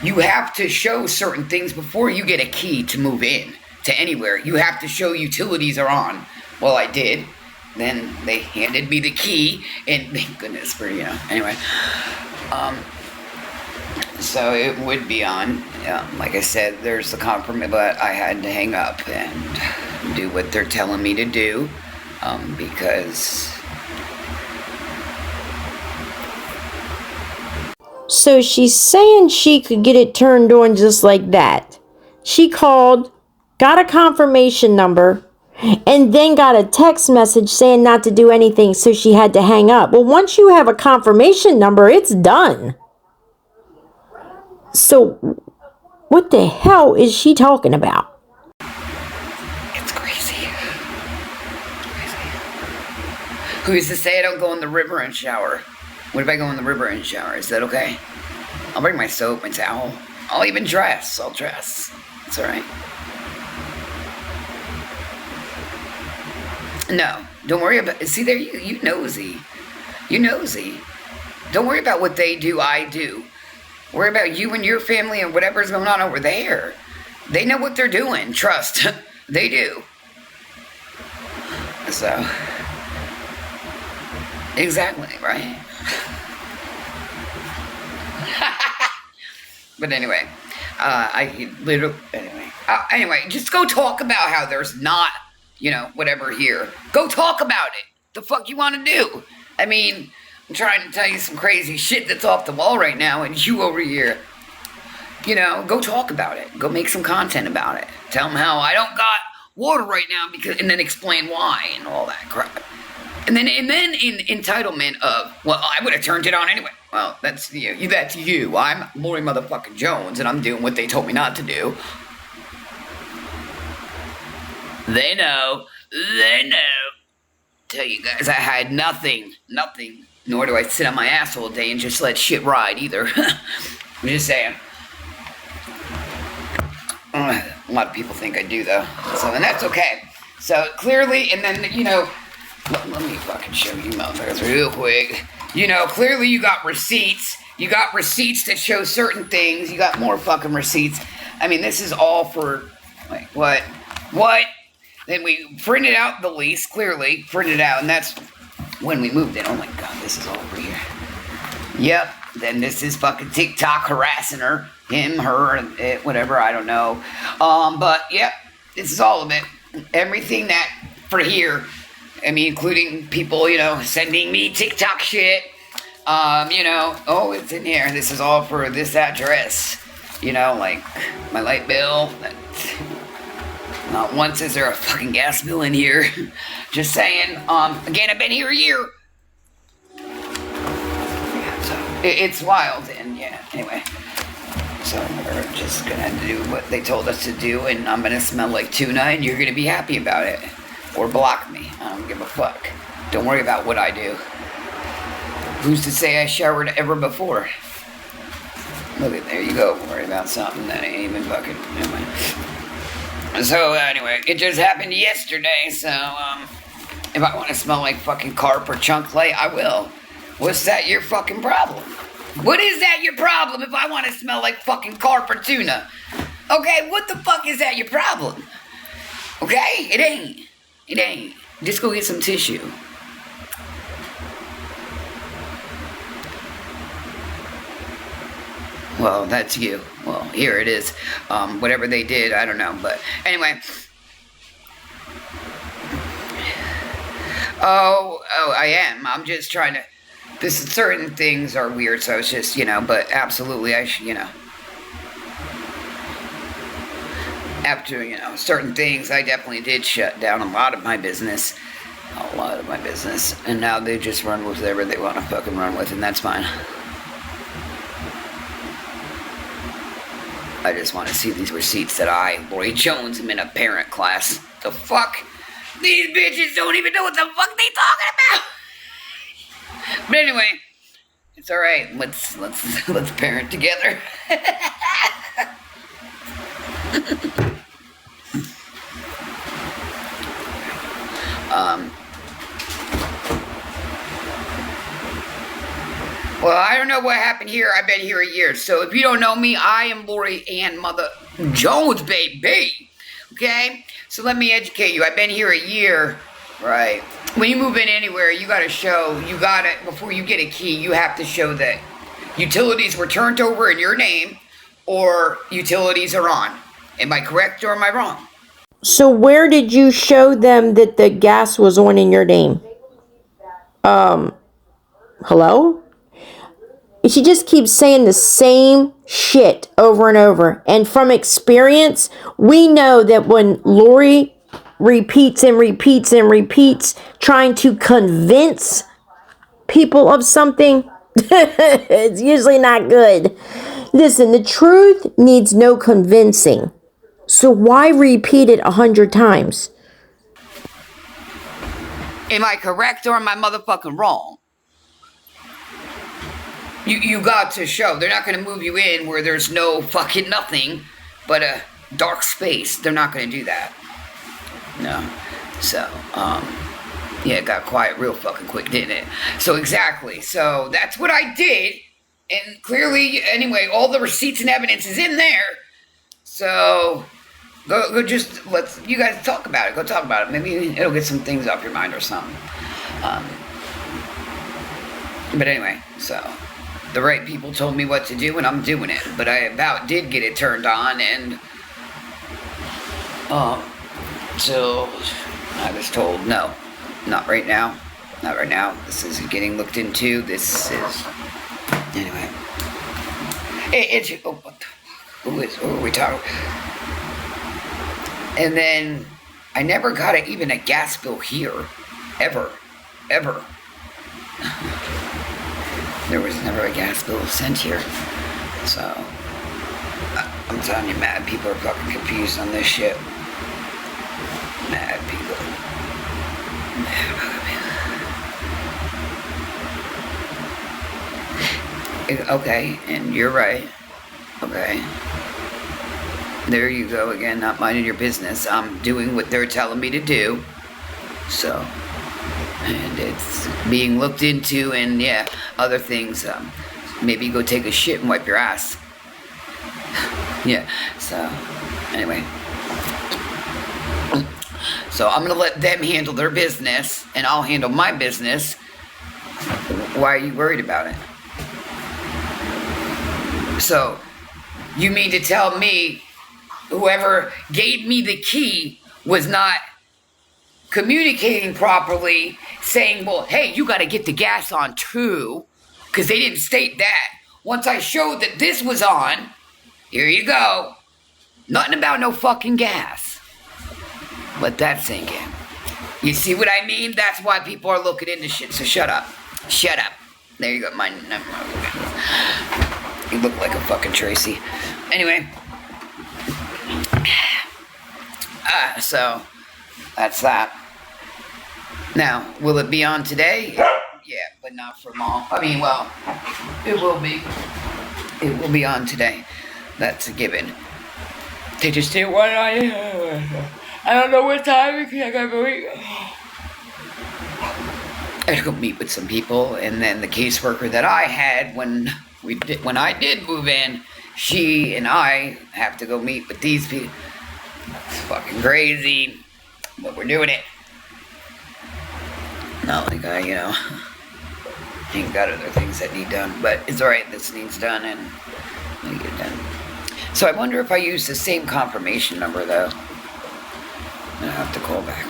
You have to show certain things before you get a key to move in to anywhere. You have to show utilities are on. Well, I did. Then they handed me the key, and thank goodness for, anyway. So it would be on. Like I said, there's the compromise, but I had to hang up and do what they're telling me to do, because... So she's saying she could get it turned on just like that. She called, got a confirmation number, and then got a text message saying not to do anything, so she had to hang up. Well, once you have a confirmation number, it's done. So, what the hell is she talking about? It's crazy. Who's to say I don't go in the river and shower? What if I go in the river and shower? Is that okay? I'll bring my soap, my towel. I'll even dress. I'll dress. It's alright. No, don't worry about it. See there, you nosy. You nosy. Don't worry about what they do, I do. Worry about you and your family and whatever's going on over there. They know what they're doing. Trust. They do. So. Exactly, right? But anyway. Anyway, just go talk about how there's not, whatever here. Go talk about it. The fuck you want to do? I mean, trying to tell you some crazy shit that's off the wall right now, and you over here, you know, go talk about it. Go make some content about it. Tell them how I don't got water right now because, and then explain why and all that crap. And then in entitlement of, well, I would have turned it on anyway. Well, that's you. That's you. I'm Lori motherfucking Jones, and I'm doing what they told me not to do. They know. They know. Tell you guys, I had nothing. Nor do I sit on my ass all day and just let shit ride either. I'm just saying. A lot of people think I do though, so and that's okay. So clearly, and then you know, let me fucking show you motherfuckers real quick. You know, clearly you got receipts. You got receipts that show certain things. You got more fucking receipts. I mean, this is all for like what? Then we printed out the lease. Clearly printed out, and that's when we moved in. Oh my god, this is all over here. Yep. Then this is fucking TikTok harassing her. Him, her, it, whatever, I don't know. But, yep, this is all of it. Everything that, for here, I mean, including people, you know, sending me TikTok shit. You know, oh, it's in here. This is all for this address. You know, like, my light bill. Not once is there a fucking gas bill in here. Just saying. Again, I've been here a year. So, it's wild, and yeah, anyway. So we're just gonna do what they told us to do, and I'm gonna smell like tuna, and you're gonna be happy about it. Or block me. I don't give a fuck. Don't worry about what I do. Who's to say I showered ever before? Look at there you go. Worry about something that ain't even fucking. Anyway. So anyway, it just happened yesterday. So if I want to smell like fucking carp or chunk clay, I will. What's that your fucking problem? What is that your problem if I want to smell like fucking carp or tuna? Okay, what the fuck is that your problem? Okay, it ain't. Just go get some tissue. Well, that's you. Well, here it is. Whatever they did, I don't know. But anyway. Oh, I am. I'm just trying to... certain things are weird, so it's just, you know, but absolutely, you know. After, you know, certain things, I definitely did shut down a lot of my business. And now they just run with whatever they want to fucking run with, and that's fine. I just want to see these receipts that I, Lori Jones, am in a parent class. The fuck? These bitches don't even know what the fuck they talking about! But anyway, it's all right. Let's parent together. Well, I don't know what happened here. I've been here a year. So if you don't know me, I am Lori Ann Mother Jones, baby. Okay? So let me educate you. I've been here a year. Right. When you move in anywhere, you got to show, before you get a key, you have to show that utilities were turned over in your name or utilities are on. Am I correct or am I wrong? So where did you show them that the gas was on in your name? Hello? She just keeps saying the same shit over and over. And from experience, we know that when Lori repeats and repeats and repeats, trying to convince people of something, it's usually not good. Listen, the truth needs no convincing. So why repeat it 100 times? Am I correct or am I motherfucking wrong? You got to show. They're not going to move you in where there's no fucking nothing but a dark space. They're not going to do that. No. So, yeah, it got quiet real fucking quick, didn't it? So, exactly. So, that's what I did. And clearly, anyway, all the receipts and evidence is in there. So, go just, you guys talk about it. Go talk about it. Maybe it'll get some things off your mind or something. But anyway, so, the right people told me what to do, and I'm doing it. But I about did get it turned on, and, so I was told, no, not right now. Not right now. This is getting looked into. This is... Anyway. It's... Oh, what the fuck? Who are we talking? And then I never got even a gas bill here. Ever. There was never a gas bill sent here. So, I'm telling you, mad people are fucking confused on this shit. Mad people. Okay, and you're right. Okay. There you go again, not minding your business. I'm doing what they're telling me to do. So, and it's being looked into, and yeah, other things. Maybe go take a shit and wipe your ass. Yeah, so, anyway. So I'm gonna let them handle their business, and I'll handle my business. Why are you worried about it? So, you mean to tell me whoever gave me the key was not communicating properly, saying, well, hey, you gotta get the gas on too, because they didn't state that. Once I showed that this was on, here you go. Nothing about no fucking gas. Let that sink in. You see what I mean? That's why people are looking into shit, so shut up. Shut up. There you go. You look like a fucking Tracy. Anyway. So, that's that. Now, will it be on today? Yeah, but not for long. I mean, well, it will be. It will be on today. That's a given. They just didn't want it. I don't know what time because I gotta go eat. I had to go meet with some people, and then the caseworker that I had when I did move in, she and I have to go meet with these people. It's fucking crazy, but we're doing it. Not like I, ain't got other things that need done, but it's alright, this needs done, and I get it done. So I wonder if I use the same confirmation number, though. I'm gonna have to call back.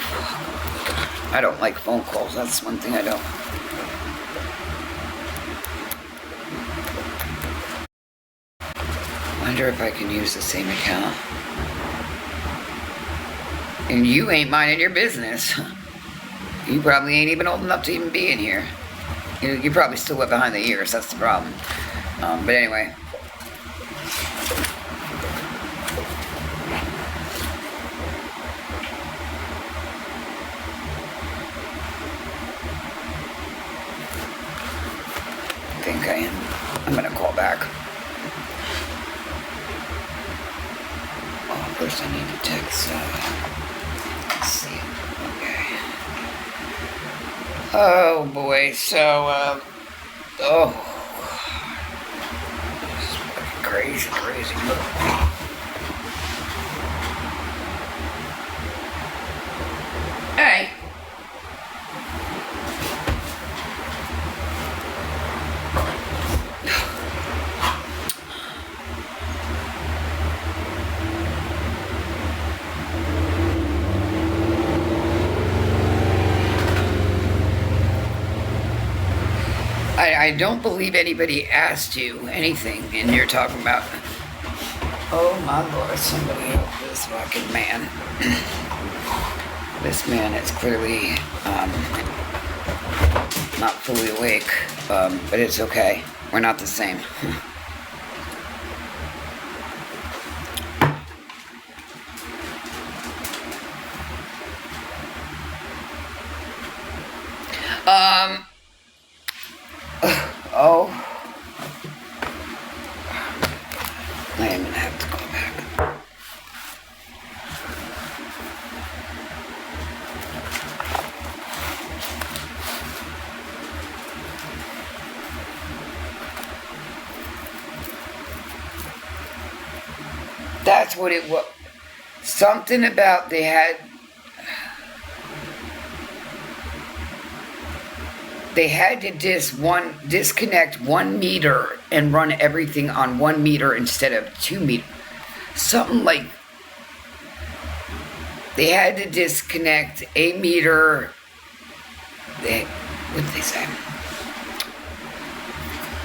I don't like phone calls, that's one thing I don't. I wonder if I can use the same account. And you ain't minding your business. You probably ain't even old enough to even be in here. You're probably still wet behind the ears, that's the problem. But anyway. I think I am. I'm gonna call back. Oh, first I need to text, let's see. Okay. Oh boy, so, this is fucking crazy. Hey. I don't believe anybody asked you anything, and you're talking about, oh my Lord, somebody help this fucking man. This man is clearly not fully awake, but it's okay. We're not the same. Oh. I am gonna have to go back. That's what it was. Something about they had to disconnect 1 meter and run everything on 1 meter instead of 2 meters. Something like they had to disconnect a meter. what did they say?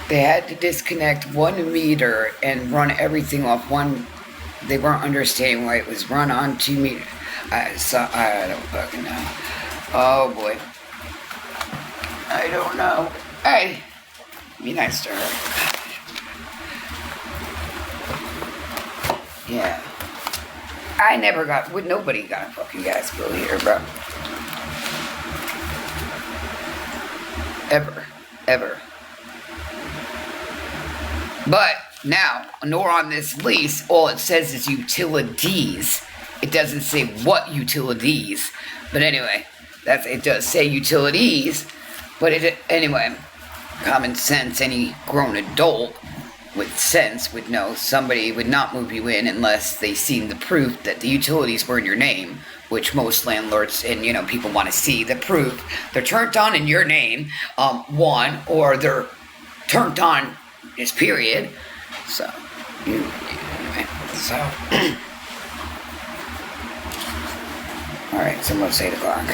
They had to disconnect 1 meter and run everything off one. They weren't understanding why it was run on 2 meters. I don't fucking know. Oh boy. I don't know. Hey, be nice to her. Yeah. Nobody got a fucking gas bill here, bro. Ever. But now, nor on this lease, all it says is utilities. It doesn't say what utilities. But anyway, it does say utilities. But anyway, common sense, any grown adult with sense would know somebody would not move you in unless they seen the proof that the utilities were in your name, which most landlords and people want to see the proof. They're turned on in your name, one, or they're turned on just period. So, anyway, so. All right, so it's 8 o'clock.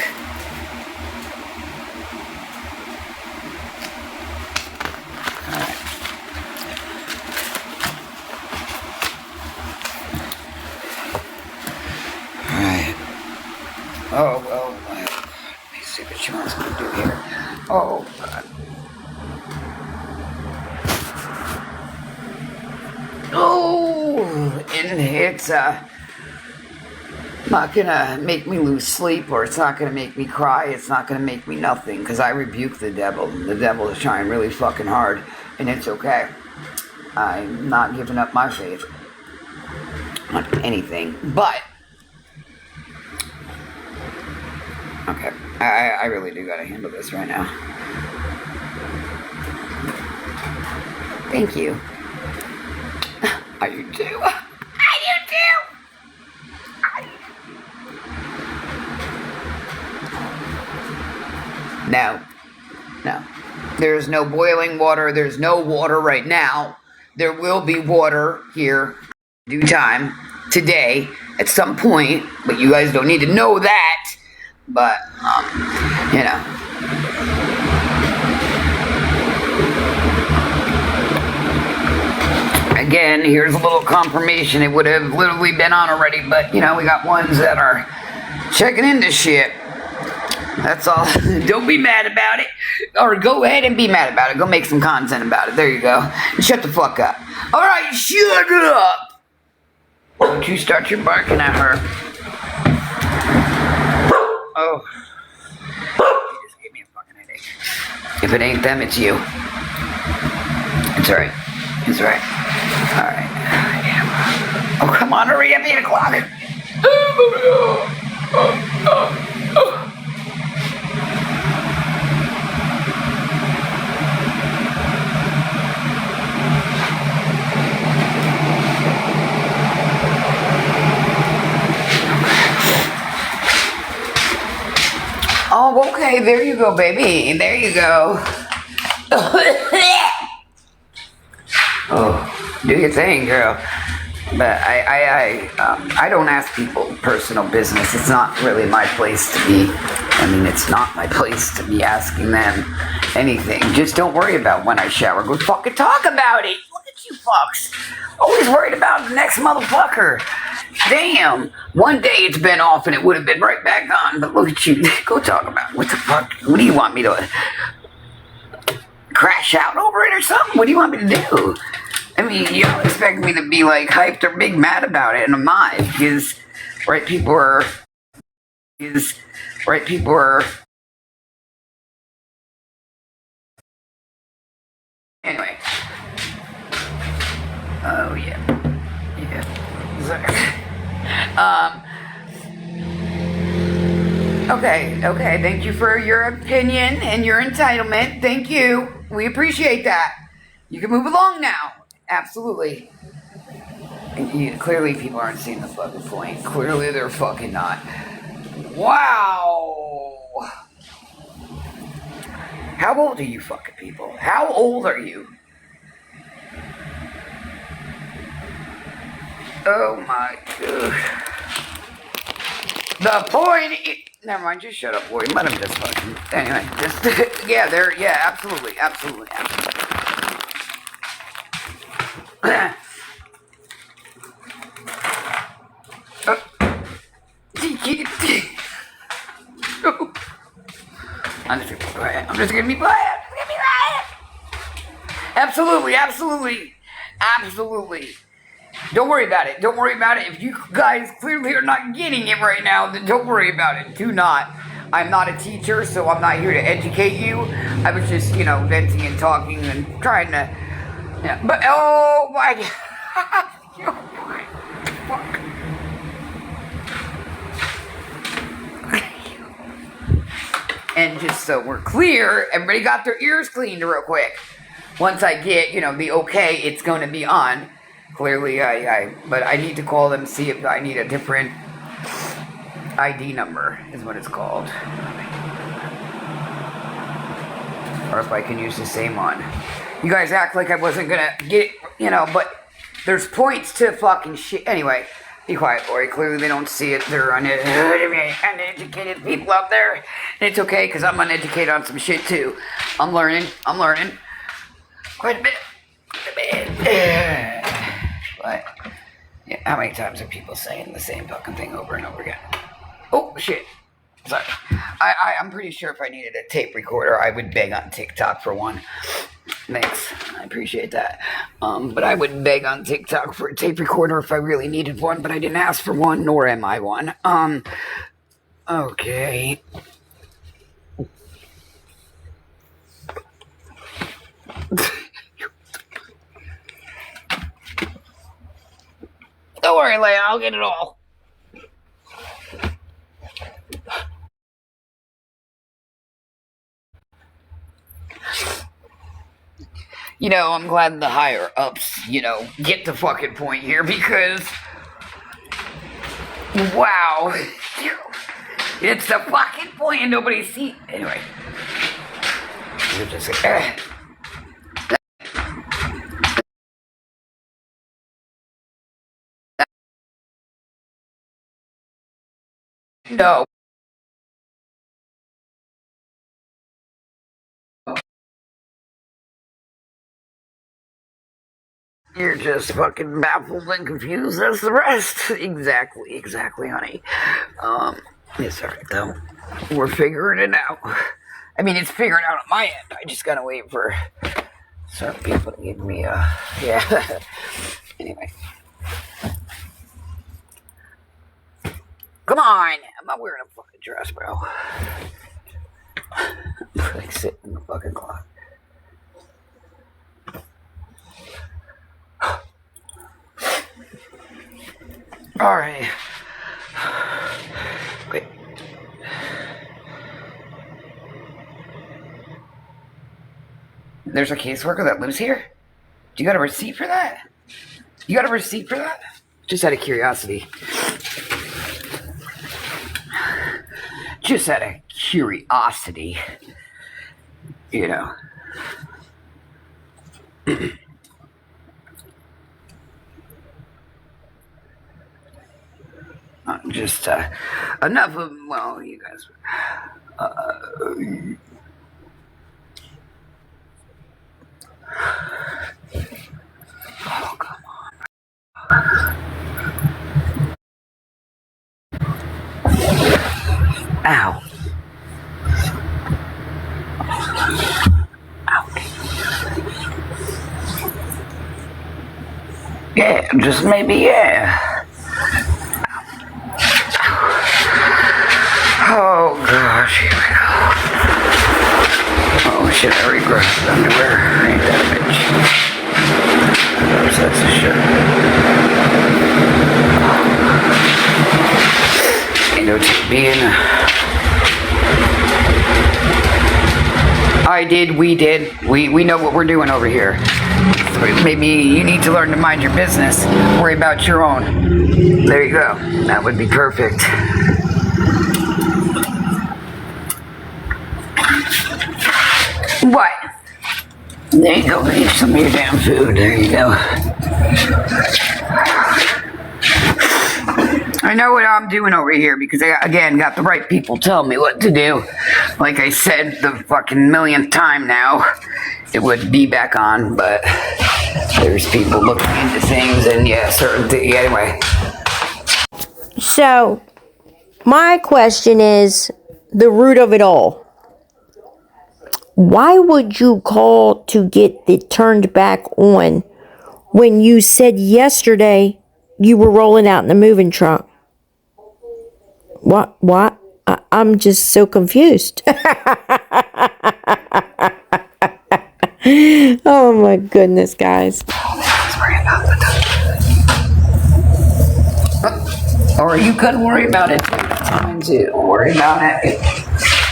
All right. Oh, well, let me see what she wants me to do here. Oh, God. Oh, and it's not gonna make me lose sleep, or it's not gonna make me cry, it's not gonna make me nothing, because I rebuke the devil. The devil is trying really fucking hard, and it's okay. I'm not giving up my faith on anything, but okay, I really do gotta handle this right now. Thank you. I do too. No. There's no boiling water. There's no water right now. There will be water here in due time today at some point, but you guys don't need to know that. But, Again, here's a little confirmation. It would have literally been on already, but, we got ones that are checking into shit. That's all. Don't be mad about it. Or go ahead and be mad about it. Go make some content about it. There you go. And shut the fuck up. Alright, shut up! Don't you start your barking at her. Oh. You just gave me a fucking headache. If it ain't them, it's you. It's alright. It's alright. Alright. Oh, come on, hurry up, 8 o'clock. Oh, okay, there you go, baby. There you go. Oh, do your thing, girl. But I don't ask people personal business. It's not really my place to be. It's not my place to be asking them anything. Just don't worry about when I shower. Go fucking talk about it. Look at you fucks. Always worried about the next motherfucker. Damn. One day it's been off and it would have been right back on. But look at you. Go talk about it. What the fuck? What do you want me to crash out over it or something? What do you want me to do? You don't expect me to be like hyped or big mad about it, and I'm not, because right people are anyway. Oh yeah. Okay, thank you for your opinion and your entitlement. Thank you. We appreciate that. You can move along now. Absolutely. Clearly people aren't seeing the fucking point. Clearly they're fucking not. Wow. How old are you fucking people? How old are you? Oh my gosh. Never mind, just shut up, boy. Let him just fucking. Anyway, just. Yeah, there. Yeah, absolutely. Absolutely. I'm just gonna be quiet. Absolutely. Don't worry about it. If you guys clearly are not getting it right now, then don't worry about it. Do not. I'm not a teacher, so I'm not here to educate you. I was just, venting and talking and trying to. Yeah. But, oh my God. Oh my fuck. And just so we're clear, everybody got their ears cleaned real quick. Once I get, the okay, it's going to be on. Clearly, but I need to call them, see if I need a different ID number, is what it's called. Or if I can use the same one. You guys act like I wasn't going to get it, but there's points to fucking shit. Anyway, be quiet, Lori. Clearly they don't see it. They're uneducated people out there. And it's okay, because I'm uneducated on some shit, too. I'm learning. Quite a bit. But, yeah, how many times are people saying the same fucking thing over and over again? Oh, shit. Sorry. I'm pretty sure if I needed a tape recorder, I would beg on TikTok for one. Thanks. I appreciate that. But I would beg on TikTok for a tape recorder if I really needed one, but I didn't ask for one, nor am I one. Okay. Don't worry, Leia, I'll get it all. I'm glad the higher ups, get the fucking point here because, wow, it's the fucking point and nobody sees. Anyway, you're just no. You're just fucking baffled and confused as the rest. Exactly, honey. It's alright though. We're figuring it out. I mean, it's figured out on my end. I just gotta wait for certain people to give me yeah. Anyway. Come on! I'm not wearing a fucking dress, bro. Like sitting in the fucking closet. Alright. Wait. There's a caseworker that lives here? Do you got a receipt for that? Just out of curiosity. Just enough of, well, you guys. Oh, come on. Ow. Yeah, just maybe, yeah. Oh gosh, here we go. Oh shit, I regret underwear. Ain't that a bitch? Those sets of shit. Ain't no being. I did, we did. We know what we're doing over here. Maybe you need to learn to mind your business. Worry about your own. There you go. That would be perfect. What? There you go, eat some of your damn food. There you go. I know what I'm doing over here because I, again, got the right people telling me what to do. Like I said the fucking millionth time now, it would be back on, but there's people looking into things and yeah, certainty. Anyway. So, my question is the root of it all. Why would you call to get it turned back on when you said yesterday you were rolling out in the moving truck? What? I'm just so confused. Oh my goodness, guys. Or you could worry about it too. Fine too. Worry about it.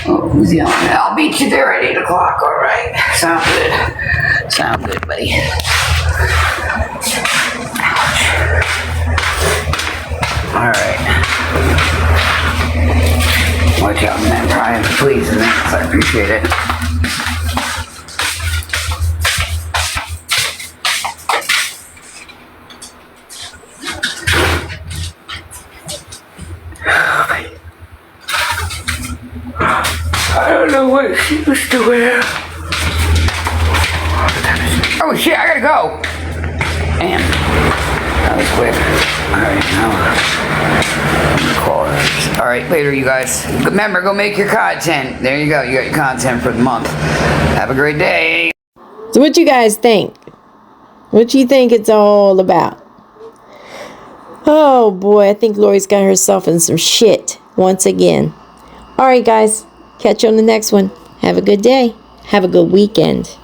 Oh, who's yelling? I'll beat you there at 8 o'clock. All right. Sound good. Sound good, buddy. Ouch. All right. Watch out, man. Brian, please, and thanks. I appreciate it. I don't know what she used to wear. Oh shit, I gotta go. Damn. That was quick. Alright, now. Alright, later you guys. Remember, go make your content. There you go, you got your content for the month. Have a great day. So what you guys think? What do you think it's all about? Oh boy, I think Lori's got herself in some shit once again. Alright guys, catch you on the next one. Have a good day. Have a good weekend.